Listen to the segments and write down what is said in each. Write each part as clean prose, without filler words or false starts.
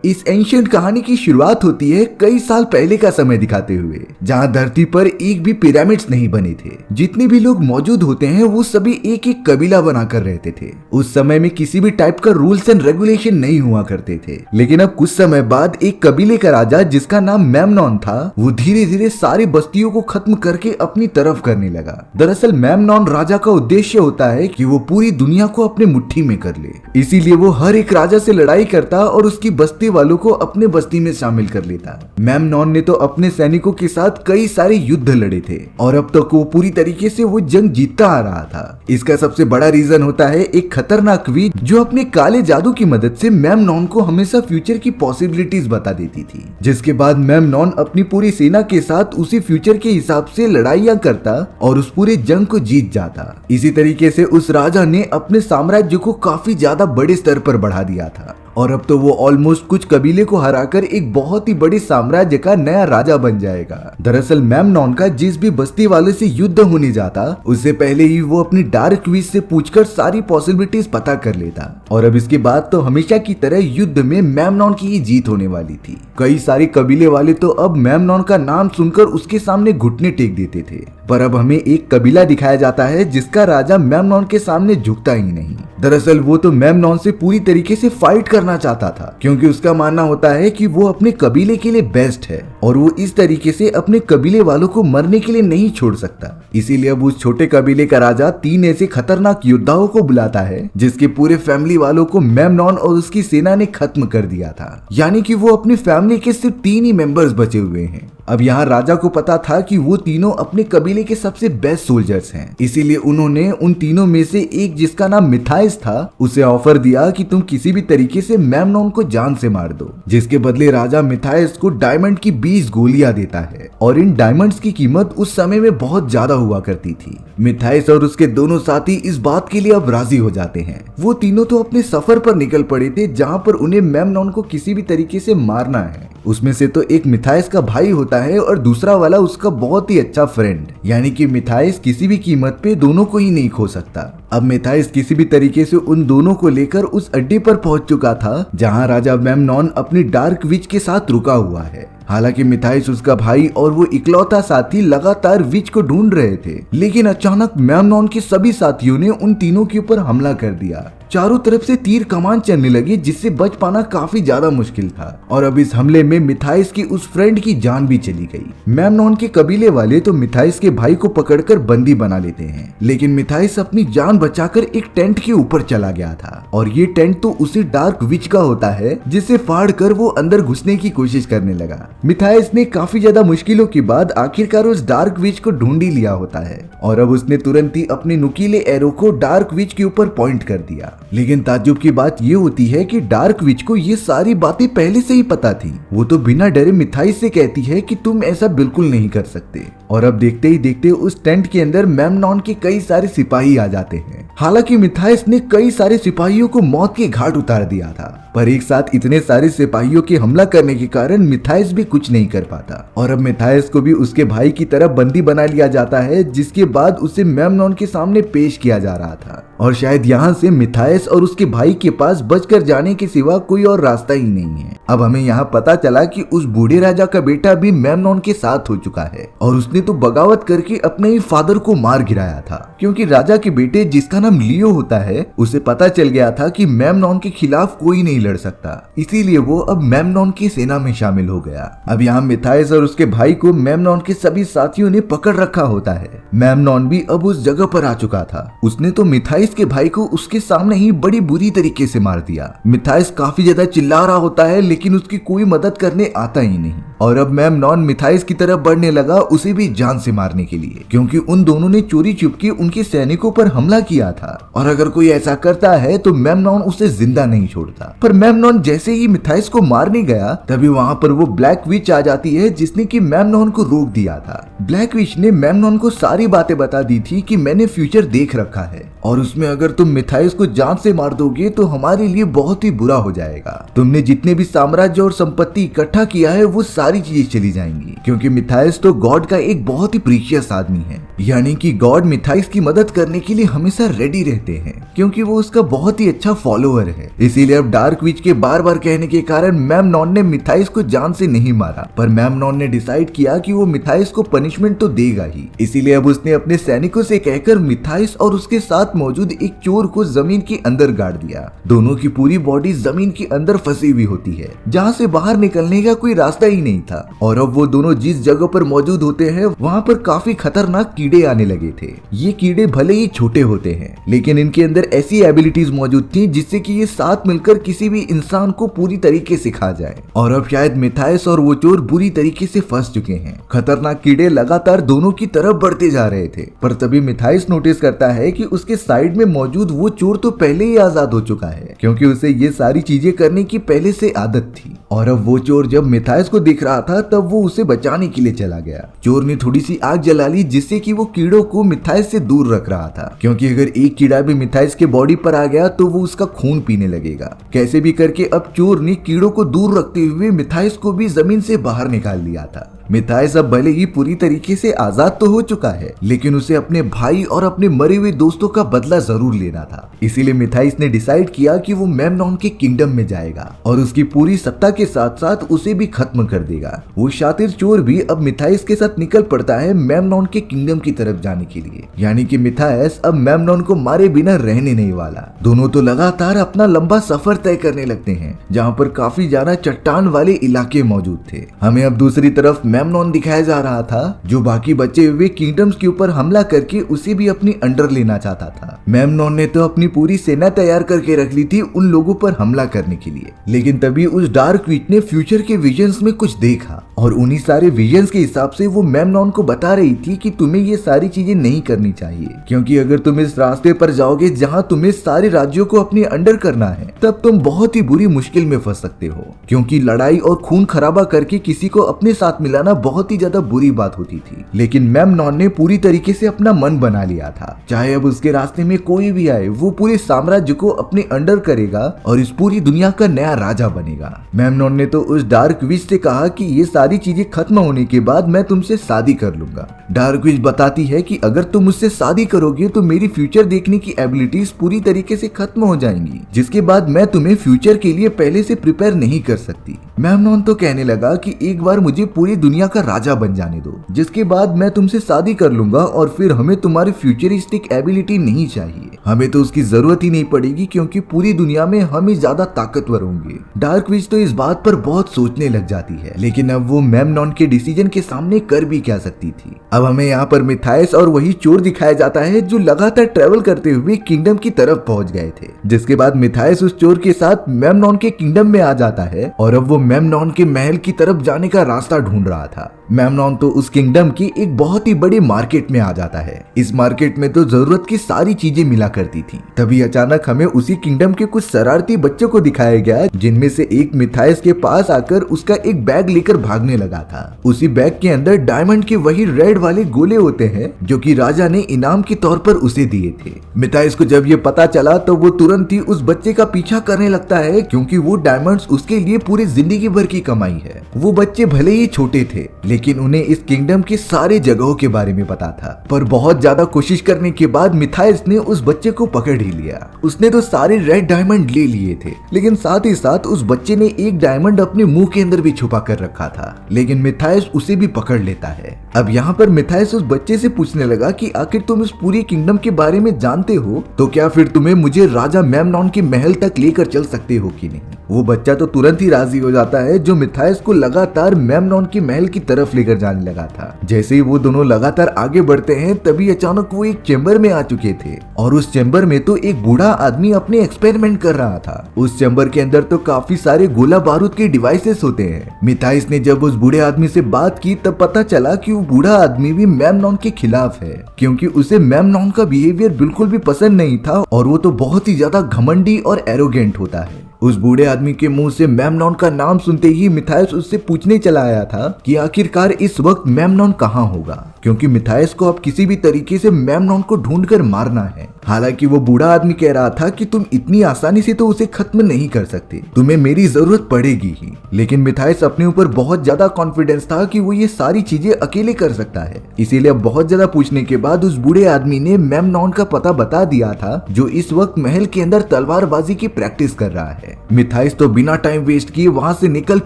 इस एंशिएंट कहानी की शुरुआत होती है कई साल पहले का समय दिखाते हुए, जहां धरती पर एक भी पिरामिड्स नहीं बने थे। जितने भी लोग मौजूद होते हैं वो सभी एक एक कबीला बनाकर रहते थे। उस समय में किसी भी टाइप का रूल्स एंड रेगुलेशन नहीं हुआ करते थे। लेकिन अब कुछ समय बाद एक कबीले का राजा जिसका नाम मेमनॉन था, वो धीरे धीरे सारी बस्तियों को खत्म करके अपनी तरफ करने लगा। दरअसल मेमनॉन राजा का उद्देश्य होता है कि वो पूरी दुनिया को अपने मुट्ठी में कर ले, इसीलिए वो हर एक राजा से लड़ाई करता और उसकी बस्ती वालों को अपने बस्ती में शामिल कर लेता। मेमनॉन ने तो अपने सैनिकों के साथ कई सारे युद्ध लड़े थे और अब तक वो पूरी तरीके से वो जंग जीतता आ रहा था। इसका सबसे बड़ा रीजन होता है एक खतरनाक विच जो अपने काले जादू की मदद से मेमनॉन को हमेशा फ्यूचर की पॉसिबिलिटीज बता देती थी, जिसके बाद मेमनॉन अपनी पूरी सेना के साथ उसी फ्यूचर के हिसाब से लड़ाइयां करता और उस पूरे जंग को जीत जाता। इसी तरीके से उस राजा ने अपने साम्राज्य को काफी ज्यादा बड़े स्तर पर बढ़ा दिया था और अब तो वो ऑलमोस्ट कुछ कबीले को हराकर एक बहुत ही बड़े साम्राज्य का नया राजा बन जाएगा। दरअसल मेमनॉन का जिस भी बस्ती वाले से युद्ध होने जाता, उससे पहले ही वो अपनी डार्क विच से पूछकर सारी पॉसिबिलिटीज पता कर लेता और अब इसके बाद तो हमेशा की तरह युद्ध में मेमनॉन की ही जीत होने वाली थी। कई सारे कबीले वाले तो अब मेमनॉन का नाम सुनकर उसके सामने घुटने टेक देते थे, पर अब हमें एक कबीला दिखाया जाता है जिसका राजा मेमनॉन के सामने झुकता ही नहीं। दरअसल वो तो मेमनॉन से पूरी तरीके से फाइट करना चाहता था, क्योंकि उसका मानना होता है कि वो अपने कबीले के लिए बेस्ट है और वो इस तरीके से अपने कबीले वालों को मरने के लिए नहीं छोड़ सकता। इसीलिए अब उस छोटे कबीले का राजा 3 ऐसे खतरनाक योद्धाओं को बुलाता है जिसके पूरे फैमिली वालों को मेमनॉन और उसकी सेना ने खत्म कर दिया था। यानी कि वो अपनी फैमिली के सिर्फ 3 ही मेंबर्स बचे हुए हैं। अब यहाँ राजा को पता था कि वो तीनों अपने कबीले के सबसे बेस्ट सोल्जर्स हैं, इसीलिए उन्होंने उन तीनों में से एक जिसका नाम मिथाइस था, उसे ऑफर दिया कि तुम किसी भी तरीके से मेमनॉन को जान से मार दो। जिसके बदले राजा मिथाइस को डायमंड की 20 गोलियां देता है और इन डायमंड्स की कीमत उस समय में बहुत ज्यादा हुआ करती थी। मिथाइस और उसके दोनों साथी इस बात के लिए अब राजी हो जाते हैं। वो तीनों तो अपने सफर पर निकल पड़े थे जहाँ पर उन्हें मेमनॉन को किसी भी तरीके से मारना है। उसमें से तो एक मिथाइस का भाई होता है और दूसरा वाला उसका बहुत ही अच्छा फ्रेंड, यानी कि मिथाइस किसी भी कीमत पे दोनों को ही नहीं खो सकता। अब मिथाइस किसी भी तरीके से उन दोनों को लेकर उस अड्डे पर पहुंच चुका था जहां राजा मेमनॉन अपनी डार्क विच के साथ रुका हुआ है। हालांकि मिथाइस, उसका भाई और वो इकलौता साथी लगातार विच को ढूंढ रहे थे, लेकिन अचानक मेमनॉन के सभी साथियों ने उन तीनों के ऊपर हमला कर दिया। चारों तरफ से तीर कमान चलने लगे जिससे बच पाना काफी ज्यादा मुश्किल था और अब इस हमले में मिथाइस की उस फ्रेंड की जान भी चली गई। मेमनॉन के कबीले वाले तो मिथाइस के भाई को पकड़कर बंदी बना लेते हैं, लेकिन मिथाइस अपनी जान बचाकर एक टेंट के ऊपर चला गया था और ये टेंट तो उसी डार्क विच का होता है जिसे फाड़ कर वो अंदर घुसने की कोशिश करने लगा। मिथाइस ने काफी ज्यादा मुश्किलों के बाद आखिरकार उस डार्क विच को ढूंढ ही लिया होता है और अब उसने तुरंत ही अपने नुकीले एरो को डार्क विच के ऊपर पॉइंट कर दिया। लेकिन ताज्जुब की बात ये होती है कि डार्क विच को ये सारी बातें पहले से ही पता थी। वो तो बिना डरे मिथाइस से कहती है कि तुम ऐसा बिल्कुल नहीं कर सकते और अब देखते ही देखते उस टेंट के अंदर मेमनॉन के कई सारे सिपाही आ जाते हैं। हालांकि मिथाइस ने कई सारे सिपाहियों को मौत के घाट उतार दिया था, पर एक साथ इतने सारे सिपाहियों के हमला करने के कारण मिथाइस भी कुछ नहीं कर पाता और अब मिथाइस को भी उसके भाई की तरफ बंदी बना लिया जाता है, जिसके बाद उसे मेमनॉन के सामने पेश किया जा रहा था और शायद यहाँ से मिथाइस और उसके भाई के पास बचकर जाने के सिवा कोई और रास्ता ही नहीं है। अब हमें यहाँ पता चला कि उस बूढ़े राजा का बेटा भी मेमनॉन के साथ हो चुका है और उसने तो बगावत करके अपने ही फादर को मार गिराया था, क्योंकि राजा के बेटे जिसका नाम लियो होता है उसे पता चल गया था कि मेमनॉन के खिलाफ कोई नहीं लड़ सकता, इसीलिए वो अब मेमनॉन की सेना में शामिल हो गया। अब यहाँ मिथाइस और उसके भाई को मेमनॉन के सभी साथियों ने पकड़ रखा होता है। मेमनॉन भी अब उस जगह पर आ चुका था। उसने तो मिथाइस के भाई को उसके सामने ही बड़ी बुरी तरीके से मार दिया। मिथाइस काफी ज्यादा चिल्ला रहा होता है, लेकिन उसकी कोई मदद करने आता ही नहीं और अब मेमनॉन मिथाइस की तरफ बढ़ने लगा, उसे भी जान से मारने के लिए, क्योंकि उन दोनों ने चोरी छुपके उनके सैनिकों पर हमला किया था और अगर कोई ऐसा करता है तो मेमनॉन उसे जिंदा नहीं छोड़ता। पर मेमनॉन जैसे ही मिथाइस को मारने गया तभी वहाँ पर वो ब्लैक विच आ जाती है जिसने कि मेमनॉन को रोक दिया था। ब्लैक विच ने मेमनॉन को सारी बातें बता दी थी कि मैंने फ्यूचर देख रखा है और उसमें अगर तुम मिथाइस को जान से मार दोगे तो हमारे लिए बहुत ही बुरा हो जाएगा। तुमने जितने भी साम्राज्य और संपत्ति इकट्ठा किया है वो सारी चीजें चली जाएंगी, क्योंकि मिथाइस तो गॉड का एक बहुत ही प्रीशियस आदमी है यानी कि गॉड मिथाइस की मदद करने के लिए हमेशा रेडी रहते हैं, क्योंकि वो उसका बहुत ही अच्छा फॉलोअर है। इसीलिए अब डार्क विच के बार बार कहने के कारण मेमनॉन ने मिथाइस को जान से नहीं मारा, पर मेमनॉन ने डिसाइड किया कि वो मिथाइस को पनिशमेंट तो देगा ही। इसीलिए अब उसने अपने सैनिकों से कहकर मिथाइस और उसके साथ मौजूद एक चोर को जमीन के अंदर गाड़ दिया। दोनों की पूरी बॉडी जमीन के अंदर फंसी हुई होती है, जहाँ से बाहर निकलने का कोई रास्ता ही नहीं था। और अब वो दोनों जिस जगह पर मौजूद होते हैं वहाँ पर काफी खतरनाक कीड़े आने लगे थे। ये कीड़े भले ही छोटे होते हैं, लेकिन इनके अंदर ऐसी एबिलिटीज मौजूद थी जिससे कि ये साथ मिलकर किसी भी इंसान को पूरी तरीके से खा जाए। और अब शायद मिथाइस और वो चोर बुरी तरीके से फंस चुके हैं। खतरनाक कीड़े लगातार दोनों की तरफ बढ़ते जा रहे थे, पर तभी मिथाइस नोटिस करता है कि उसके साइड में मौजूद वो चोर तो पहले ही आजाद हो चुका है, क्योंकि उसे ये सारी चीजें करने की पहले से आदत थी। और अब वो चोर जब मिथाइस को दिख रहा था तब वो उसे बचाने के लिए चला गया। चोर ने थोड़ी सी आग जला ली, जिससे कि वो कीड़ों को मिथाइस से दूर रख रहा था, क्योंकि अगर एक कीड़ा भी मिथाइस के बॉडी पर आ गया तो वो उसका खून पीने लगेगा। कैसे भी करके अब चोर ने कीड़ों को दूर रखते हुए मिथाइस को भी जमीन से बाहर निकाल लिया था। मिथाइस अब भले ही पूरी तरीके से आजाद तो हो चुका है, लेकिन उसे अपने भाई और अपने मरे हुए दोस्तों का बदला जरूर लेना था। इसीलिए मिथाइस ने डिसाइड किया कि वो मेमनॉन के किंगडम में जाएगा और उसकी पूरी सत्ता के साथ साथ उसे भी खत्म कर देगा। वो शातिर चोर भी अब मिथाइस के साथ निकल पड़ता है मेमनॉन के किंगडम की तरफ जाने के लिए। यानी कि मिथाइस अब मेमनॉन को मारे बिना रहने नहीं वाला। दोनों तो लगातार अपना लंबा सफर तय करने लगते हैं, जहाँ पर काफी ज्यादा चट्टान वाले इलाके मौजूद थे। हमें अब दूसरी तरफ मेमनॉन दिखाया जा रहा था, जो बाकी बचे हुए किंगडम्स के ऊपर हमला करके उसे भी अपनी अंडर लेना चाहता था। मेमनॉन ने तो अपनी पूरी सेना तैयार करके रख ली थी उन लोगों पर हमला करने के लिए, लेकिन तभी उस डार्क विच ने फ्यूचर के विजन्स में कुछ देखा और उन्हीं सारे विजन्स के हिसाब से वो मेमनॉन को बता रही थी कि तुम्हें ये सारी चीजें नहीं करनी चाहिए, क्योंकि अगर तुम इस रास्ते पर जाओगे जहाँ तुम्हें सारे राज्यों को अपने अंडर करना है, तब तुम बहुत ही बुरी मुश्किल में फंस सकते हो, क्योंकि लड़ाई और खून खराबा करके किसी को अपने साथ मिलाना बहुत ही ज्यादा बुरी बात होती थी। लेकिन मेमनॉन ने पूरी तरीके से अपना मन बना लिया था, चाहे अब उसके रास्ते में कोई भी आए वो पूरे साम्राज्य को अपने अंडर करेगा और इस पूरी दुनिया का नया राजा बनेगा। मेमनॉन ने तो उस डार्क विच से कहा कि ये सारी चीजें खत्म होने के बाद मैं तुमसे शादी कर लूंगा। डार्क विच बताती है कि अगर तुम मुझसे शादी करोगे तो मेरी फ्यूचर देखने की एबिलिटीज पूरी तरीके से खत्म हो जाएंगी, जिसके बाद मैं तुम्हें फ्यूचर के लिए पहले से प्रिपेयर नहीं कर सकती। मेमनॉन तो कहने लगा कि एक बार मुझे पूरी दुनिया का राजा बन जाने दो, जिसके बाद मैं तुमसे शादी कर लूंगा और फिर हमें तुम्हारी फ्यूचरिस्टिक एबिलिटी नहीं चाहिए। हमें तो उसकी जरूरत ही नहीं पड़ेगी, क्योंकि पूरी दुनिया में हम ही ज्यादा ताकतवर होंगे। डार्क विच तो इस बात पर बहुत सोचने लग जाती है, लेकिन अब वो मेमनॉन के डिसीजन के सामने कर भी क्या सकती थी। अब हमें यहाँ पर मिथाइस और वही चोर दिखाया जाता है जो लगातार ट्रेवल करते हुए किंगडम की तरफ पहुंच गए थे। जिसके बाद मिथाइस उस चोर के साथ मेमनॉन के किंगडम में आ जाता है और अब वो मेमनॉन के महल की तरफ जाने का रास्ता ढूंढ रहा था। मेमनॉन तो उस किंगडम की एक बहुत ही बड़ी मार्केट में आ जाता है। इस मार्केट में तो जरूरत की सारी चीजें मिला करती थी। तभी अचानक हमें उसी किंगडम के कुछ शरारती बच्चों को दिखाया गया, जिनमें से एक मिथाइस के पास आकर उसका एक बैग लेकर भागने लगा था। उसी बैग के अंदर डायमंड के वही रेड वाले गोले होते हैं जो कि राजा ने इनाम के तौर पर उसे दिए थे। मिथाइस को जब ये पता चला तो वो तुरंत ही उस बच्चे का पीछा करने लगता है, क्योंकि वो डायमंड्स उसके लिए पूरी जिंदगी भर की कमाई है। वो बच्चे भले ही छोटे थे, लेकिन उन्हें इस किंगडम के सारे जगहों के बारे में पता था। पर बहुत ज्यादा कोशिश करने के बाद मिथाइस ने उस बच्चे को पकड़ ही लिया। उसने तो सारे रेड डायमंड ले लिए थे, लेकिन साथ ही साथ उस बच्चे ने एक डायमंड अपने मुंह के अंदर भी छुपा कर रखा था। लेकिन मिथाइस उसे भी पकड़ लेता है। अब यहाँ पर मिथाइस उस बच्चे से पूछने लगा कि आखिर तुम इस पूरी किंगडम के बारे में जानते हो, तो क्या फिर तुम्हें मुझे राजा मेमनॉन के महल तक लेकर चल सकते हो कि नहीं। वो बच्चा तो तुरंत ही राजी हो जाता है, जो मिथाइस को लगातार मेमनॉन के महल की तरफ लेकर जाने लगा था। जैसे ही वो दोनों लगातार आगे बढ़ते हैं, तभी अचानक वो एक चेंबर में आ चुके थे और उस चेंबर में तो एक बूढ़ा आदमी अपने एक्सपेरिमेंट कर रहा था। उस चेंबर के अंदर तो काफी सारे गोला बारूद के डिवाइसेस होते हैं। मिथाइस ने जब उस बूढ़े आदमी से बात की तब पता चला कि वो बूढ़ा आदमी भी मेमनॉन के खिलाफ है, क्योंकि उसे मेमनॉन का बिहेवियर बिल्कुल भी पसंद नहीं था और वो तो बहुत ही ज्यादा घमंडी और एरोगेंट होता है। उस बूढ़े आदमी के मुंह से मेमनॉन का नाम सुनते ही मिथाइस उससे पूछने चला आया था कि आखिरकार इस वक्त मेमनॉन कहाँ होगा, क्योंकि मिथाइस को अब किसी भी तरीके से मेमनॉन को ढूंढकर मारना है। हालांकि वो बूढ़ा आदमी कह रहा था कि तुम इतनी आसानी से तो उसे खत्म नहीं कर सकते, तुम्हें मेरी जरूरत पड़ेगी ही। लेकिन मिथाइस अपने ऊपर बहुत ज्यादा कॉन्फिडेंस था कि वो ये सारी चीजें अकेले कर सकता है। इसीलिए बहुत ज्यादा पूछने के बाद उस बूढ़े आदमी ने मेमनॉन का पता बता दिया था, जो इस वक्त महल के अंदर तलवारबाजी की प्रैक्टिस कर रहा है। मिथाइस तो बिना टाइम वेस्ट किए वहां से निकल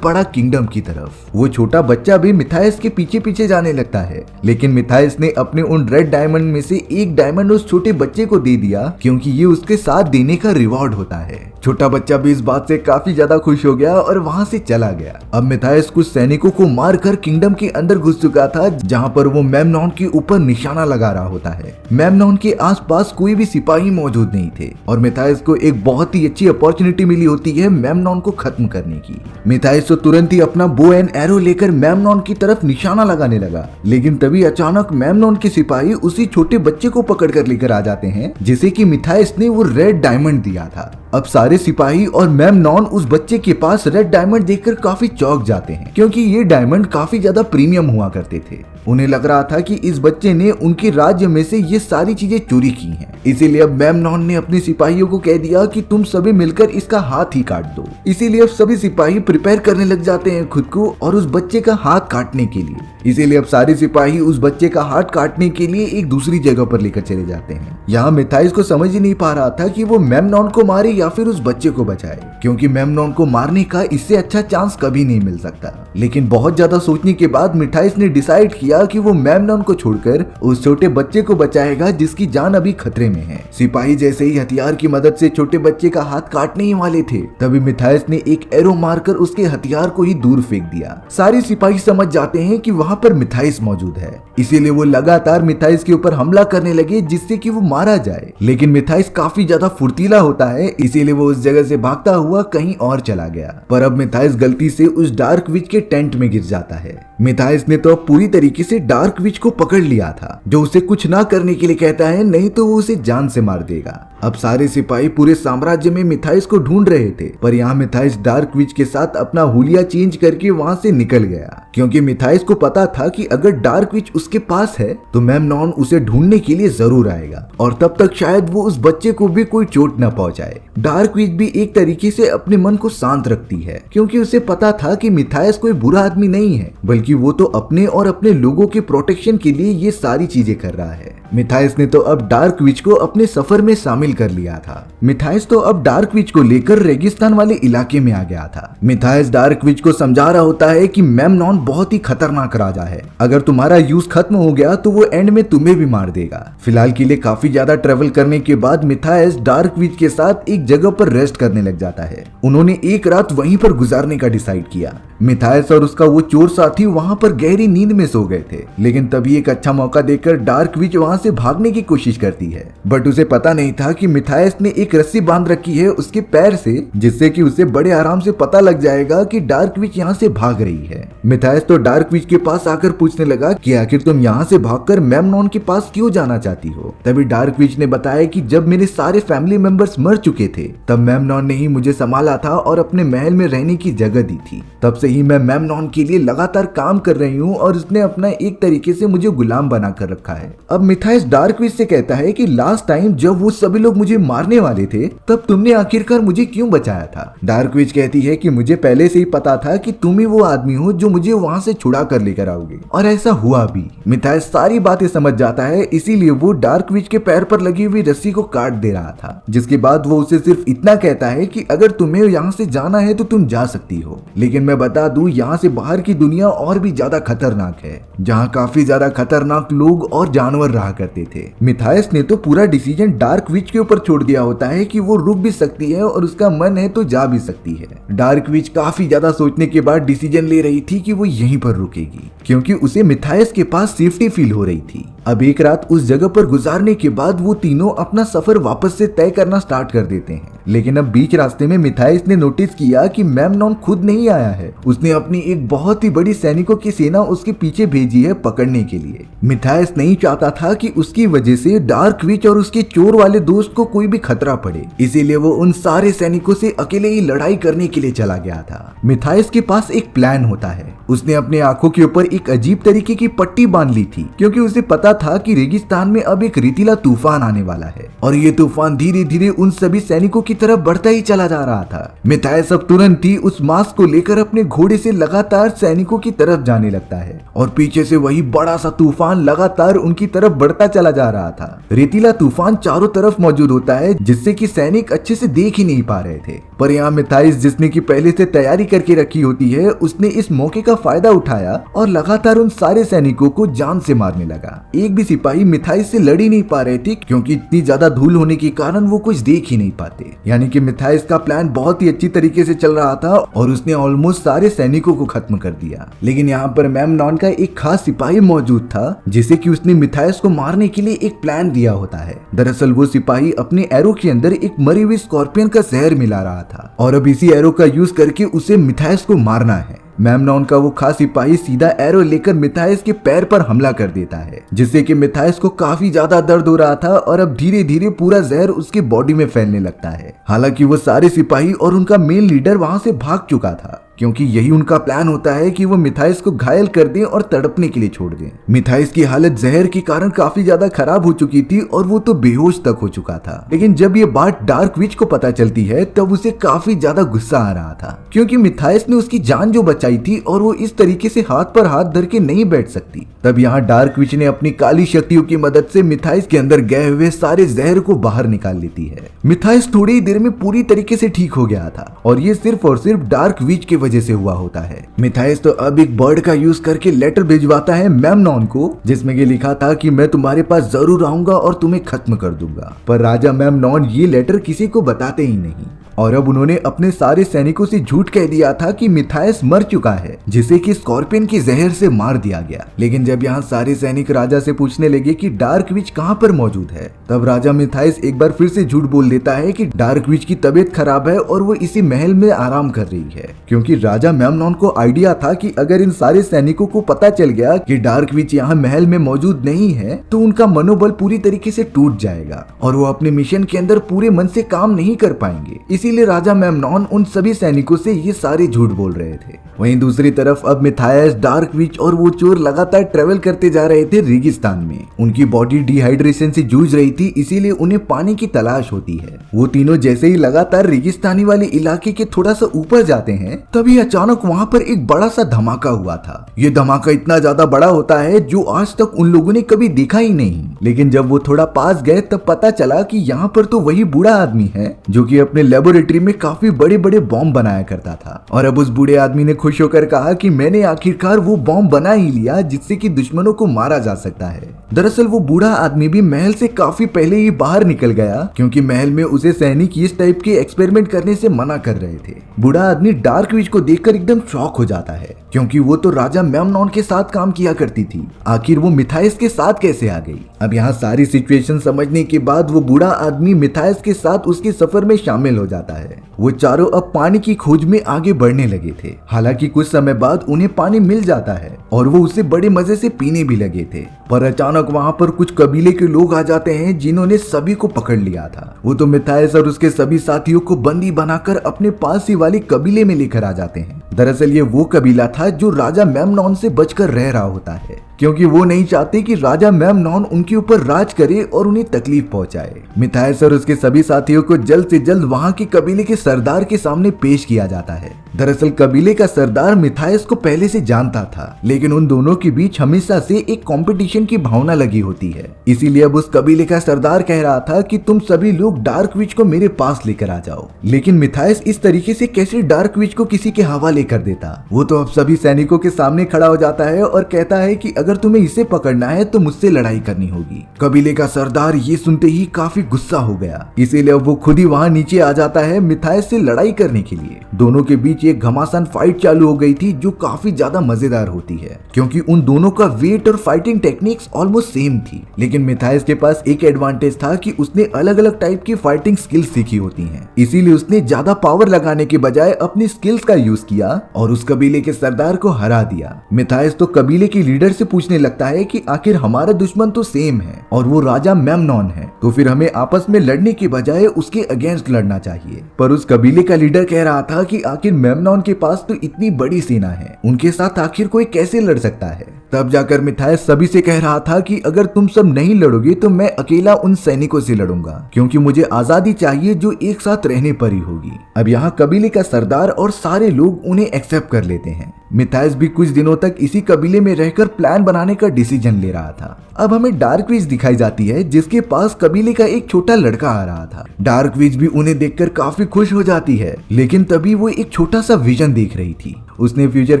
पड़ा किंगडम की तरफ। वो छोटा बच्चा भी मिथाइस के पीछे पीछे जाने लगता है, लेकिन मिथाइस ने अपने उन रेड डायमंड में से एक डायमंड उस छोटे बच्चे को दे दिया, क्योंकि ये उसके साथ देने का रिवॉर्ड होता है। छोटा बच्चा भी इस बात से काफी ज्यादा खुश हो गया और वहां से चला गया। अब मिथाइस कुछ सैनिकों को मारकर किंगडम के अंदर घुस चुका था, जहां पर वो मेमनॉन के ऊपर निशाना लगा रहा होता है। मेमनॉन के आसपास कोई भी सिपाही मौजूद नहीं थे और मिथाइस को एक बहुत ही अच्छी अपॉर्चुनिटी मिली होती है मेमनॉन को खत्म करने की। मिथाइस तो तुरंत ही अपना बो एंड एरो लेकर मेमनॉन की तरफ निशाना लगाने लगा, लेकिन तभी अचानक मेमनॉन के सिपाही उसी छोटे बच्चे को पकड़ कर लेकर आ जाते हैं, जिसे कि मिथाइस ने वो रेड डायमंड दिया था। अब सारे सिपाही और मेमनॉन उस बच्चे के पास रेड डायमंड देखकर काफी चौंक जाते हैं, क्योंकि ये डायमंड काफी ज्यादा प्रीमियम हुआ करते थे। उन्हें लग रहा था कि इस बच्चे ने उनके राज्य में से ये सारी चीजें चोरी की हैं। इसीलिए अब मेमनॉन ने अपने सिपाहियों को कह दिया कि तुम सभी मिलकर इसका हाथ ही काट दो। इसीलिए अब सभी सिपाही प्रिपेयर करने लग जाते हैं खुद को और उस बच्चे का हाथ काटने के लिए। इसीलिए अब सारे सिपाही उस बच्चे का हाथ काटने के लिए एक दूसरी जगह पर लेकर चले जाते हैं। यहाँ मिथाइस को समझ ही नहीं पा रहा था कि वो मेमनॉन को मारे या फिर उस बच्चे को बचाए, क्योंकि मेमनॉन को मारने का इससे अच्छा चांस कभी नहीं मिल सकता। लेकिन बहुत ज्यादा सोचने के बाद मिथाइस ने डिसाइड किया कि वो मेमनॉन को छोड़कर उस छोटे बच्चे को बचाएगा, जिसकी जान अभी खतरे में है। सिपाही जैसे ही हथियार की मदद से छोटे बच्चे का हाथ काटने ही वाले थे, तभी मिथाइस ने एक एरो मारकर उसके हथियार को ही दूर फेंक दिया। सारे सिपाही समझ जाते हैं कि वहाँ पर मिथाइस मौजूद है, इसीलिए वो लगातार मिथाइस के ऊपर हमला करने लगे, जिससे कि वो मारा जाए। लेकिन मिथाइस काफी ज्यादा फुर्तीला होता है, इसीलिए वो उस जगह से भागता हुआ कहीं और चला गया। पर अब मिथाइस गलती से उस डार्क विच के टेंट में गिर जाता है। मिथाइस ने तो अब पूरी तरीके से डार्क विच को पकड़ लिया था, जो उसे कुछ ना करने के लिए कहता है, नहीं तो वो उसे जान से मार देगा। अब सारे सिपाही पूरे साम्राज्य में मिथाइस को ढूंढ रहे थे, पर यहाँ मिथाइस डार्क विच के साथ अपना हुलिया चेंज करके वहाँ से निकल गया, क्योंकि मिथाइस को पता था कि अगर डार्क विच उसके पास है तो मेमनॉन उसे ढूंढने के लिए जरूर आएगा और तब तक शायद वो उस बच्चे को भी कोई चोट न पहुंचाए। डार्क विच भी एक तरीके से अपने मन को शांत रखती है, क्योंकि उसे पता था कि मिथाइस कोई बुरा आदमी नहीं है, बल्कि वो तो अपने और अपने लोगों के प्रोटेक्शन के लिए ये सारी चीजें कर रहा है। मिथाइस ने तो अब डार्क विच को अपने सफर में शामिल कर लिया था। मिथाइस तो अब डार्क विच को लेकर रेगिस्तान वाले इलाके में आ गया था। मिथाइस डार्क विच को समझा रहा होता है कि मेमनॉन बहुत ही खतरनाक राजा है, अगर तुम्हारा यूज खत्म हो गया तो वो एंड में तुम्हें भी मार देगा। फिलहाल के लिए काफी ज्यादा ट्रेवल करने के बाद मिथाइस डार्क विच के साथ एक जगह पर रेस्ट करने लग जाता है। उन्होंने एक रात वहीं पर गुजारने का डिसाइड किया। मिथाइस और उसका वो चोर साथी वहां पर गहरी नींद में सो गए थे, लेकिन तभी एक अच्छा मौका देखकर डार्क विच वहां से भागने की कोशिश करती है, बट उसे पता नहीं था कि मिथाइस ने एक रस्सी बांध रखी है उसके पैर से, जिससे कि उसे बड़े आराम से पता लग जाएगा कि डार्क विच यहाँ से भाग रही है। मिथाइस तो डार्क विच के पास आकर पूछने लगा कि आखिर तुम यहाँ से भागकर मेमनॉन के पास क्यों जाना चाहती हो। तभी डार्क विच ने बताया कि जब मेरे सारे फैमिली मेंबर्स मर चुके थे, तब मेमनॉन ने ही मुझे संभाला था और अपने महल में रहने की जगह दी थी। तब से ही मैं मेमनॉन के लिए लगातार काम कर रही हूँ और उसने अपना एक तरीके से मुझे गुलाम बना कर रखा है। अब मिथाइस डार्क विच से कहता है कि लास्ट टाइम जब वो सभी लोग मुझे मारने वाले थे, तब तुमने आखिरकार मुझे क्यों बचाया था। डार्क विच कहती है कि मुझे पहले से ही पता था कि तुम ही वो आदमी हो जो मुझे वहाँ से छुड़ा कर लेकर आओगे, और ऐसा हुआ भी। मिथाइस सारी बातें समझ जाता है, इसीलिए वो डार्क विच के पैर पर लगी हुई रस्सी को काट दे रहा था, जिसके बाद वो उसे सिर्फ इतना कहता है कि अगर तुम्हें यहाँ से जाना है तो तुम जा सकती हो, लेकिन मैं बता दूं यहाँ से बाहर की दुनिया और भी ज्यादा खतरनाक है, जहाँ काफी ज्यादा खतरनाक लोग और जानवर रहा करते थे। मिथाइस ने तो पूरा डिसीजन डार्क विच के ऊपर छोड़ दिया होता है कि वो रुक भी सकती है और उसका मन है तो जा भी सकती है। डार्क विच काफी ज्यादा सोचने के बाद डिसीजन ले रही थी कि वो यहीं पर रुकेगी, क्योंकि उसे मिथाइस के पास सेफ्टी फील हो रही थी। अब एक रात उस जगह पर गुजारने के बाद वो तीनों अपना सफर वापस से तय करना स्टार्ट कर देते हैं, लेकिन अब बीच रास्ते में मिथाइस ने नोटिस किया कि मेमनॉन खुद नहीं आया है। उसने अपनी एक बहुत ही बड़ी सैनिकों की सेना उसके पीछे भेजी है पकड़ने के लिए। मिथाइस नहीं चाहता था कि उसकी वजह से डार्क विच और उसके चोर वाले दोस्त को कोई भी खतरा पड़े, इसीलिए वो उन सारे सैनिकों से अकेले ही लड़ाई करने के लिए चला गया था। मिथाइस के पास एक प्लान होता है। उसने अपने आंखों के ऊपर एक अजीब तरीके की पट्टी बांध ली थी, क्योंकि उसे पता था कि रेगिस्तान में अब एक रेतीला तूफान आने वाला है और ये तूफान धीरे धीरे उन सभी सैनिकों की तरफ बढ़ता ही चला जा रहा था। मिथाइस अब तुरंत ही उस मास्क को लेकर अपने घोड़े से लगातार सैनिकों की तरफ जाने लगता है और पीछे से वही बड़ा सा तूफान लगातार उनकी तरफ बढ़ता चला जा रहा था। रेतीला तूफान चारों तरफ मौजूद होता है जिससे कि सैनिक अच्छे से देख ही नहीं पा रहे थे, पर यहाँ मिथाइस जिसने की पहले से तैयारी करके रखी होती है उसने इस मौके का फायदा उठाया और लगातार उन सारे सैनिकों को जान से मारने लगा। एक भी सिपाही मिथाइस से लड़ ही नहीं पा रहे थे क्योंकि इतनी ज्यादा धूल होने के कारण वो कुछ देख ही नहीं पाते। यानी कि मिथाइस का प्लान बहुत ही अच्छी तरीके से चल रहा था और उसने ऑलमोस्ट सारे सैनिकों को खत्म कर दिया। लेकिन यहाँ पर मेमनॉन का एक खास सिपाही मौजूद था जिसे कि उसने मिथाइस को मारने के लिए एक प्लान दिया होता है। दरअसल वो सिपाही अपने एरो के अंदर एक मरी हुई स्कॉर्पियन का जहर मिला रहा था और अब इसी एरो का यूज करके उसे मिथाइस को मारना है। मेमनॉन का वो खास सिपाही सीधा एरो लेकर मिथाइस के पैर पर हमला कर देता है जिससे कि मिथाइस को काफी ज्यादा दर्द हो रहा था और अब धीरे धीरे पूरा जहर उसके बॉडी में फैलने लगता है। हालांकि वो सारे सिपाही और उनका मेन लीडर वहां से भाग चुका था क्योंकि यही उनका प्लान होता है कि वो मिथाइस को घायल कर दें और तड़पने के लिए छोड़ दें। मिथाइस की हालत जहर के कारण काफी ज्यादा खराब हो चुकी थी और वो तो बेहोश तक हो चुका था। लेकिन जब ये बात डार्क विच को पता चलती है तब उसे काफी ज्यादा गुस्सा आ रहा था क्योंकि मिथाइस ने उसकी जान जो बचाई थी और वो इस तरीके से हाथ पर हाथ धर के नहीं बैठ सकती। तब यहाँ डार्क विच ने अपनी काली शक्तियों की मदद से मिथाइस के अंदर गए हुए सारे जहर को बाहर निकाल लेती है। मिथाइस थोड़ी ही देर में पूरी तरीके से ठीक हो गया था और ये सिर्फ और सिर्फ डार्क विच के वजह से हुआ होता है। मिथाइस तो अब एक बर्ड का यूज करके लेटर भिजवाता है मेमनॉन को जिसमें ये लिखा था कि मैं तुम्हारे पास जरूर आऊंगा और तुम्हें खत्म कर दूंगा, पर राजा मेमनॉन ये लेटर किसी को बताते ही नहीं और अब उन्होंने अपने सारे सैनिकों से झूठ कह दिया था कि मिथाइस मर चुका है जिसे कि स्कॉर्पियन के जहर से मार दिया गया। लेकिन जब यहाँ सारे सैनिक राजा से पूछने लगे कि डार्क विच कहाँ पर मौजूद है तब राजा मिथाइस एक बार फिर से झूठ बोल देता है कि डार्क विच की तबीयत खराब है और वो इसी महल में आराम कर रही है क्योंकि राजा मेमनॉन को आइडिया था कि अगर इन सारे सैनिकों को पता चल गया कि डार्क विच यहाँ महल में मौजूद नहीं है तो उनका मनोबल पूरी तरीके से टूट जाएगा और वो अपने मिशन के अंदर पूरे मन से काम नहीं कर पाएंगे। इसीलिए राजा मेमनॉन उन सभी सैनिकों से ये सारे झूठ बोल रहे थे। वहीं दूसरी तरफ अब मिथाइस, डार्क विच और वो चोर लगातार ट्रेवल करते जा रहे थे रेगिस्तान में। उनकी बॉडी डिहाइड्रेशन से जूझ रही थी इसीलिए उन्हें पानी की तलाश होती है। वो तीनों जैसे ही लगातार रेगिस्तानी वाले इलाके के थोड़ा सा ऊपर जाते हैं तभी अचानक वहाँ पर एक बड़ा सा धमाका हुआ था। ये धमाका इतना ज्यादा बड़ा होता है जो आज तक उन लोगों ने कभी देखा ही नहीं। लेकिन जब वो थोड़ा पास गए तब पता चला कि यहाँ पर तो वही बूढ़ा आदमी है जो कि अपने लेबोरेटरी में काफी बड़े बड़े बॉम्ब बनाया करता था और अब उस बूढ़े आदमी ने खुश होकर कहा कि मैंने आखिरकार वो बॉम्ब बना ही लिया जिससे कि दुश्मनों को मारा जा सकता है। दरअसल वो बूढ़ा आदमी भी महल से काफी पहले ही बाहर निकल गया क्योंकि महल में उसे सैनिक इस टाइप के एक्सपेरिमेंट करने से मना कर रहे थे। बूढ़ा आदमी डार्क विच को देखकर एकदम शॉक हो जाता है क्योंकि वो तो राजा मेमनॉन के साथ काम किया करती थी, आखिर वो मिथाइस के साथ कैसे आ गई। अब यहाँ सारी सिचुएशन समझने के बाद वो बूढ़ा आदमी मिथाइस के साथ उसके सफर में शामिल हो जाता है। वो चारों अब पानी की खोज में आगे बढ़ने लगे थे। हालांकि कुछ समय बाद उन्हें पानी मिल जाता है और वो उसे बड़े मजे से पीने भी लगे थे, पर अचानक वहाँ पर कुछ कबीले के लोग आ जाते हैं जिन्होंने सभी को पकड़ लिया था। वो तो मिथाइस और उसके सभी साथियों को बंदी बनाकर अपने पास ही वाले कबीले में लेकर आ जाते हैं। दरअसल ये वो कबीला था जो राजा मेमनॉन से बचकर रह रहा होता है क्योंकि वो नहीं चाहते कि राजा मेमनॉन उनके ऊपर राज करे और उन्हें तकलीफ पहुंचाए। मिथाइस और उसके सभी साथियों को जल्द से जल्द वहां के कबीले के सरदार के सामने पेश किया जाता है। दरअसल कबीले का सरदार मिथाइस को पहले से जानता था, लेकिन उन दोनों के बीच हमेशा से एक कंपटीशन की भावना लगी होती है। इसीलिए अब उस कबीले का सरदार कह रहा था कि तुम सभी लोग डार्क विच को मेरे पास लेकर आ जाओ। लेकिन मिथाइस इस तरीके से कैसे डार्क विच को किसी के हवाले कर देता। वो तो अब सभी सैनिकों के सामने खड़ा हो जाता है और कहता है कि अगर तुम्हें इसे पकड़ना है तो मुझसे लड़ाई करनी होगी। कबीले का सरदार ये सुनते ही काफी गुस्सा हो गया, इसीलिए अब वो खुद ही वहाँ नीचे आ जाता है मिथाइस से लड़ाई करने के लिए। दोनों के बीच एक घमासान फाइट चालू हो गई थी जो काफी ज्यादा मजेदार होती है क्योंकि उन दोनों का वेट और फाइटिंग टेक्निक्स ऑलमोस्ट सेम थी। लेकिन मिथाइस के पास एक एडवांटेज था कि उसने अलग अलग टाइप की फाइटिंग स्किल्स सीखी होती हैं, इसीलिए उसने ज्यादा पावर लगाने के बजाय अपनी स्किल्स का यूज किया और उस कबीले के सरदार को हरा दिया। मिथाइस तो कबीले के लीडर से पूछने लगता है कि आखिर हमारा दुश्मन तो सेम है और वो राजा मेमनॉन है, तो फिर हमें आपस में लड़ने के बजाय उसके अगेंस्ट लड़ना चाहिए। पर उस कबीले का लीडर कह रहा था कि आखिर मेमनॉन के पास तो इतनी बड़ी सेना है, उनके साथ आखिर कोई कैसे लड़ सकता है। तब जाकर मिथाइस सभी से कह रहा था कि अगर तुम सब नहीं लड़ोगे तो मैं अकेला उन सैनिकों से लड़ूंगा, क्योंकि मुझे आजादी चाहिए जो एक साथ रहने पर ही होगी। अब यहाँ कबीले का सरदार और सारे लोग उन्हें एक्सेप्ट कर लेते हैं। मिथाइस भी कुछ दिनों तक इसी कबीले में रहकर प्लान बनाने का डिसीजन ले रहा था। अब हमें डार्क विच दिखाई जाती है, जिसके पास कबीले का एक छोटा लड़का आ रहा था। डार्क विच भी उन्हें देखकर काफी खुश हो जाती है, लेकिन तभी वो एक छोटा सा विजन देख रही थी। उसने फ्यूचर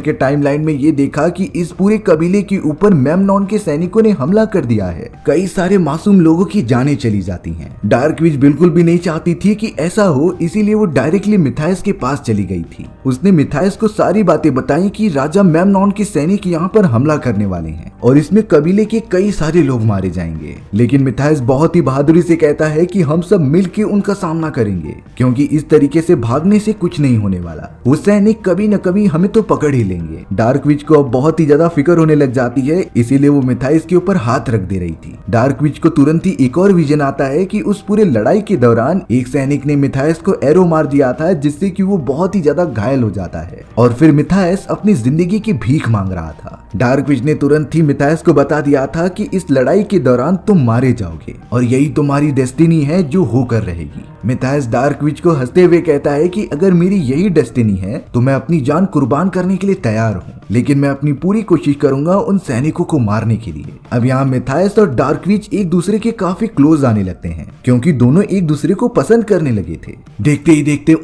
के टाइमलाइन में ये देखा कि इस पूरे कबीले के ऊपर मेमनॉन के सैनिकों ने हमला कर दिया है। कई सारे मासूम लोगों की जानें चली जाती हैं। डार्क विच बिल्कुल भी नहीं चाहती थी कि ऐसा हो, इसीलिए वो डायरेक्टली मिथाइस के पास चली गई थी। उसने मिथाइस को सारी बातें बताई कि राजा मेमनॉन के सैनिक यहाँ पर हमला करने वाले हैं और इसमें कबीले के कई सारे लोग मारे जाएंगे। लेकिन मिथाइस बहुत ही बहादुरी से कहता है कि हम सब मिलकर उनका सामना करेंगे, क्योंकि इस तरीके से भागने से कुछ नहीं होने वाला। वो सैनिक कभी न कभी हमें तो पकड़ ही लेंगे। डार्क विच को अब बहुत ही ज्यादा फिक्र होने लग जाती है, इसीलिए वो मिथाइस के ऊपर हाथ रख दे रही थी। डार्क विच को तुरंत ही एक और विजन आता है कि उस पूरे लड़ाई के दौरान एक सैनिक ने मिथाइस को एरो मार दिया था, जिससे कि वो बहुत ही ज्यादा घायल हो जाता है और फिर मिथाइस अपनी जिंदगी की भीख मांग रहा था। डार्क विच ने तुरंत ही मिथाइस को बता दिया था कि इस लड़ाई के दौरान तुम मारे जाओगे और यही तुम्हारी डेस्टिनी है जो होकर रहेगी। मिथाइस डार्क विच को हंसते हुए कहता है कि अगर मेरी यही डेस्टिनी है तो मैं अपनी जान कुर्बान करने के लिए तैयार हूँ, लेकिन मैं अपनी पूरी कोशिश करूंगा उन सैनिकों को मारने के लिए। अब यहाँ मिथाइस और डार्क विच एक दूसरे के काफी क्लोज आने लगते हैं, क्योंकि दोनों एक दूसरे को पसंद करने लगे थे। देखते ही देखते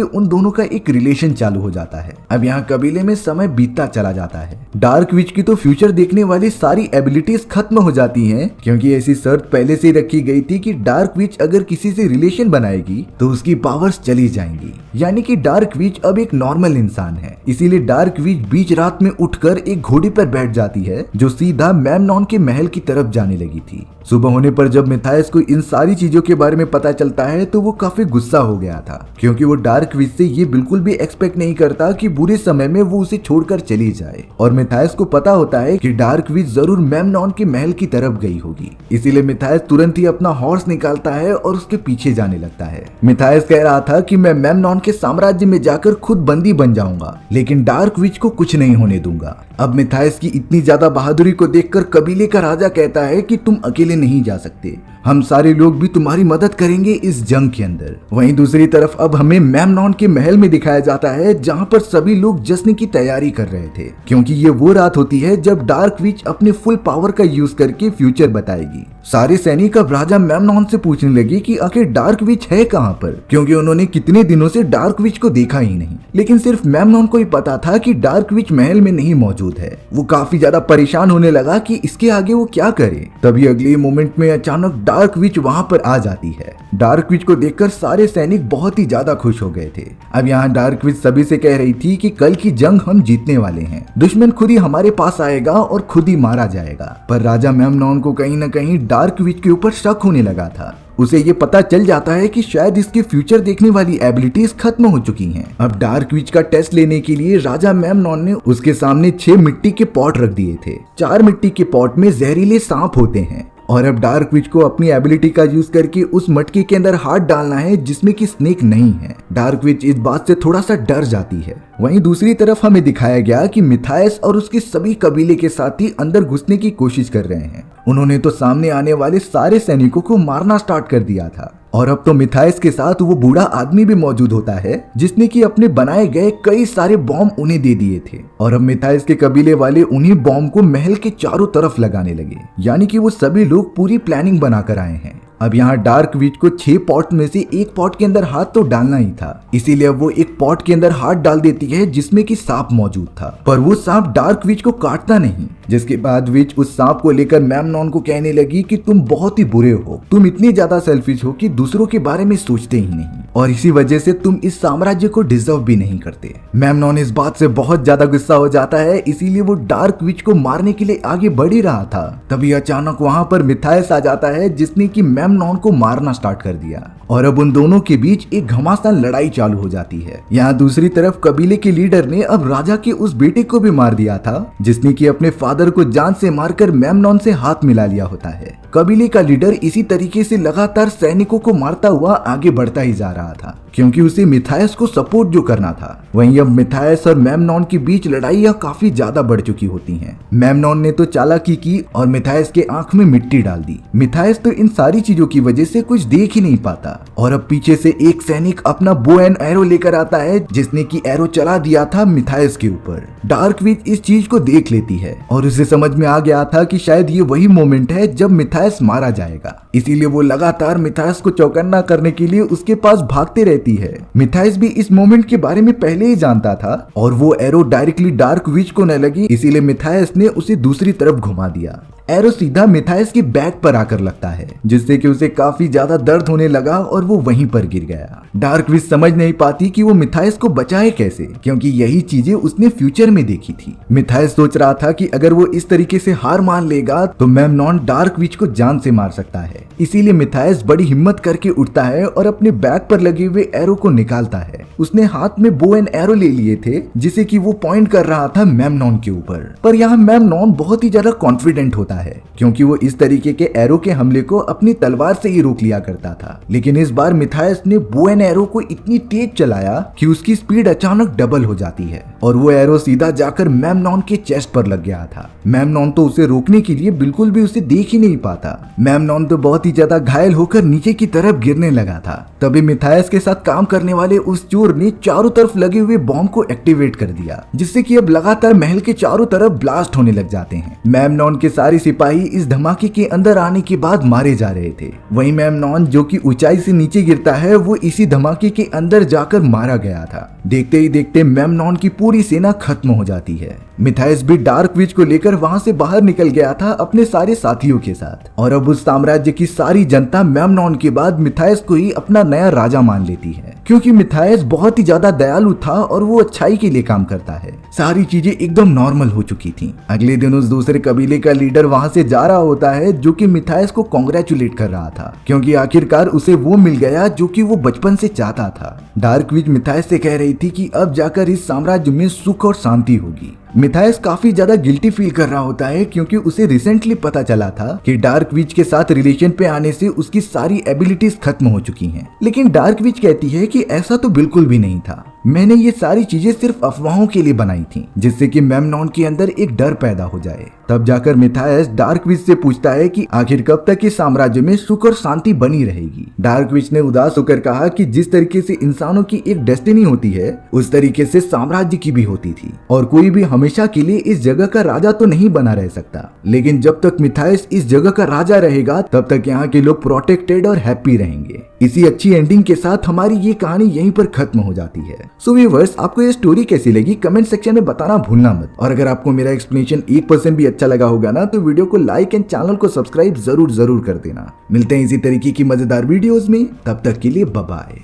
उन दोनों का एक रिलेशन चालू हो जाता है। अब यहाँ कबीले में समय बीतता चला जाता है। डार्क विच की तो फ्यूचर देखने वाली सारी एबिलिटीज खत्म हो जाती हैं, क्योंकि ऐसी शर्त पहले से रखी गई थी कि डार्क विच अगर किसी से रिलेशन बनाएगी तो उसकी पावर्स चली जाएंगी। यानी कि डार्क विच अब एक नॉर्मल इंसान है। इसीलिए डार्क विच बीच रात में उठकर एक घोड़े पर बैठ जाती है जो सीधा मेमनॉन के महल की तरफ जाने लगी थी। सुबह होने पर जब मिथाइस को इन सारी चीजों के बारे में पता चलता है तो वो काफी गुस्सा हो गया था, क्योंकि वो डार्क विच से ये बिल्कुल भी एक्सपेक्ट नहीं करता कि बुरे समय में वो उसे छोड़कर चली जाए। और मिथाइस को पता होता है कि डार्क विच जरूर मेमनॉन के महल की तरफ गई होगी। इसीलिए मिथाइस तुरंत ही अपना हॉर्स निकालता है और उसके पीछे जाने लगता है। मिथाइस कह रहा था कि मैं मेमनॉन के साम्राज्य में जाकर खुद बंदी बन जाऊंगा, लेकिन डार्क विच को कुछ नहीं होने दूंगा। अब मिथाइस की इतनी ज्यादा बहादुरी को देखकर कबीले का राजा कहता है कि तुम अकेले नहीं जा सकते, हम सारे लोग भी तुम्हारी मदद करेंगे इस जंग के अंदर। वहीं दूसरी तरफ अब हमें मेमनॉन के महल में दिखाया जाता है, जहां पर सभी लोग जश्न की तैयारी कर रहे थे, क्योंकि ये वो रात होती है जब डार्क विच अपने फुल पावर का यूज करके फ्यूचर बताएगी। सारे सैनिक अब राजा मेमनॉन से पूछने लगे कि आखिर डार्क विच है कहां पर, क्योंकि उन्होंने कितने दिनों से डार्क विच को देखा ही नहीं। लेकिन सिर्फ मेमनॉन को ही पता था कि डार्क विच महल में नहीं मौजूद है। वो काफी ज्यादा परेशान होने लगा कि इसके आगे वो क्या करे। तभी अगले मोमेंट में अचानक डार्क विच वहां पर आ जाती है। डार्क विच को देखकर सारे सैनिक बहुत ही ज्यादा खुश हो गए थे। अब यहाँ डार्क विच सभी से कह रही थी कि कल की जंग हम जीतने वाले हैं, दुश्मन खुद ही हमारे पास आएगा और खुद ही मारा जाएगा। पर राजा मेमनॉन को कहीं न कहीं डार्क विच के ऊपर शक होने लगा था। उसे ये पता चल जाता है कि शायद इसके फ्यूचर देखने वाली एबिलिटीज खत्म हो चुकी हैं। अब डार्क विच का टेस्ट लेने के लिए राजा मेमनॉन ने उसके सामने 6 मिट्टी के पॉट रख दिए थे। 4 मिट्टी के पॉट में जहरीले सांप होते हैं और अब डार्क विच को अपनी एबिलिटी का यूज करके उस मटके के अंदर हाथ डालना है जिसमें कि स्नेक नहीं है। डार्क विच इस बात से थोड़ा सा डर जाती है। वहीं दूसरी तरफ हमें दिखाया गया कि मिथाइस और उसके सभी कबीले के साथी अंदर घुसने की कोशिश कर रहे हैं। उन्होंने तो सामने आने वाले सारे सैनिकों को मारना स्टार्ट कर दिया था और अब तो मिथाइस के साथ वो बूढ़ा आदमी भी मौजूद होता है जिसने कि अपने बनाए गए कई सारे बॉम्ब उन्हें दे दिए थे और अब मिथाइस के कबीले वाले उन्हीं बॉम्ब को महल के चारों तरफ लगाने लगे। यानी कि वो सभी लोग पूरी प्लानिंग बनाकर आए हैं। अब यहाँ डार्क विच को 6 पॉट में से एक पॉट के अंदर हाथ तो डालना ही था, इसीलिए वो एक पॉट के अंदर हाथ डाल देती है जिसमें कि सांप मौजूद था, पर वो सांप डार्क विच को काटता नहीं। जिसके बाद विच उस सांप को लेकर मेमनॉन को कहने लगी कि तुम बहुत ही बुरे हो, तुम इतनी ज्यादा सेल्फिश हो कि दूसरों के बारे में सोचते ही नहीं और इसी वजह से तुम इस साम्राज्य को डिजर्व भी नहीं करते। मेमनॉन इस बात से बहुत ज्यादा गुस्सा हो जाता है, इसीलिए वो डार्क विच को मारने के लिए आगे बढ़ ही रहा था। तभी अचानक वहाँ पर मिथाइस आ जाता है जिसने कि मेमनॉन को मारना स्टार्ट कर दिया और अब उन दोनों के बीच एक घमासान लड़ाई चालू हो जाती है। यहाँ दूसरी तरफ कबीले के लीडर ने अब राजा के उस बेटे को भी मार दिया था जिसने कि अपने फादर को जान से मारकर मेमनॉन से हाथ मिला लिया होता है। कबीले का लीडर इसी तरीके से लगातार सैनिकों को मारता हुआ आगे बढ़ता ही जा रहा था। क्योंकि उसे मिथायस को सपोर्ट जो करना था। वहीं अब मिथायस और मेमनॉन के बीच लड़ाइयाँ काफी ज्यादा बढ़ चुकी होती हैं। मेमनॉन ने तो चालाकी की और मिथायस के आंख में मिट्टी डाल दी। मिथायस तो इन सारी चीजों की वजह से कुछ देख ही नहीं पाता और अब पीछे से एक सैनिक अपना बो एंड एरो लेकर आता है जिसने की एरो चला दिया था मिथायस के ऊपर। डार्क विच इस चीज को देख लेती है और उसे समझ में आ गया था कि शायद ये वही मोमेंट है जब मिथायस मारा जाएगा, इसीलिए वो लगातार मिथायस को चौकन्ना करने के लिए उसके पास भागते रहती है। मिथायस भी इस मोमेंट के बारे में पहले ही जानता था और वो एरो डायरेक्टली डार्क विच को न लगी, इसीलिए मिथायस ने उसे दूसरी तरफ घुमा दिया। एरो सीधा मिथायस के बैक पर आकर लगता है जिससे कि उसे काफी ज्यादा दर्द होने लगा और वो वहीं पर गिर गया। डार्क विच समझ नहीं पाती कि वो मिथायस को बचाए कैसे, क्योंकि यही चीजें उसने फ्यूचर में देखी थी। मिथायस सोच रहा था कि अगर वो इस तरीके से हार मान लेगा तो मेमनॉन डार्क विच को जान से मार सकता है, इसीलिए मिथायस बड़ी हिम्मत करके उठता है और अपने बैक पर लगे हुए एरो को निकालता है। उसने हाथ में बो एंड एरो ले लिए थे जिसे कि वो पॉइंट कर रहा था मेमनॉन के ऊपर, पर यहाँ मेमनॉन बहुत ही ज्यादा कॉन्फिडेंट होता है क्योंकि वो इस तरीके के एरो के हमले को अपनी तलवार से ही रोक लिया करता था। लेकिन इस बार मिथायस ने बो एंड एरो को इतनी तेज चलाया कि उसकी स्पीड अचानक डबल हो जाती है और वो एरो सीधा जाकर मेमनॉन के चेस्ट पर लग गया था। मेमनॉन तो उसे रोकने के लिए बिल्कुल भी उसे देख ही नहीं पाता। मेमनॉन तो बहुत ही ज्यादा घायल होकर नीचे की तरफ गिरने लगा था। तभी मिथायस के साथ काम करने वाले उस चोर ने चारों तरफ लगे हुए बॉम्ब को एक्टिवेट कर दिया जिससे कि अब लगातार महल के चारों तरफ ब्लास्ट होने लग जाते हैं। मेमनॉन के सारे सिपाही इस धमाके के अंदर आने के बाद मारे जा रहे थे। वहीं मेमनॉन जो कि ऊंचाई से नीचे गिरता है वो इसी धमाके के अंदर जाकर मारा गया था। देखते ही देखते मेमनॉन की पूरी सेना खत्म हो जाती है। मिथायस भी डार्क विच को लेकर वहां से बाहर निकल गया था अपने सारे साथियों के साथ और अब उस साम्राज्य की सारी जनता मेमनॉन के बाद मिथायस को ही अपना नया राजा मान लेती है क्योंकि मिथायस बहुत ही ज्यादा दयालु था और वो अच्छाई के लिए काम करता है। सारी चीजें एकदम नॉर्मल हो चुकी थी। अगले दिन उस दूसरे कबीले का लीडर वहां से जा रहा होता है जो कि मिथायस को कांग्रेचुलेट कर रहा था क्योंकि आखिरकार उसे वो मिल गया जो कि वो बचपन से चाहता था। डार्क विच मिथायस से कह रही थी कि अब जाकर इस साम्राज्य में सुख और शांति होगी। मिथायस काफी ज्यादा गिल्टी फील कर रहा होता है क्योंकि उसे रिसेंटली पता चला था कि डार्क विच के साथ रिलेशन पे आने से उसकी सारी एबिलिटीज खत्म हो चुकी हैं। लेकिन डार्क विच कहती है कि ऐसा तो बिल्कुल भी नहीं था, मैंने ये सारी चीजें सिर्फ अफवाहों के लिए बनाई थी जिससे कि मेमनॉन के अंदर एक डर पैदा हो जाए। तब जाकर मिथायस डार्क विच से पूछता है कि आखिर कब तक इस साम्राज्य में सुख और शांति बनी रहेगी। डार्क विच ने उदास होकर कहा कि जिस तरीके से इंसानों की एक डेस्टिनी होती है उस तरीके से साम्राज्य की भी होती थी और कोई भी हमेशा के लिए इस जगह का राजा तो नहीं बना रह सकता, लेकिन जब तक मिथायस इस जगह का राजा रहेगा तब तक यहाँ के लोग प्रोटेक्टेड और हैप्पी रहेंगे। इसी अच्छी एंडिंग के साथ हमारी ये कहानी यहीं पर खत्म हो जाती है। सो व्यूअर्स, आपको ये स्टोरी कैसी लगी कमेंट सेक्शन में बताना भूलना मत और अगर आपको मेरा एक्सप्लेनेशन 1% भी अच्छा लगा होगा ना तो वीडियो को लाइक एंड चैनल को सब्सक्राइब जरूर कर देना। मिलते हैं इसी तरीके की मजेदार वीडियोस में, तब तक के लिए बाय बाय।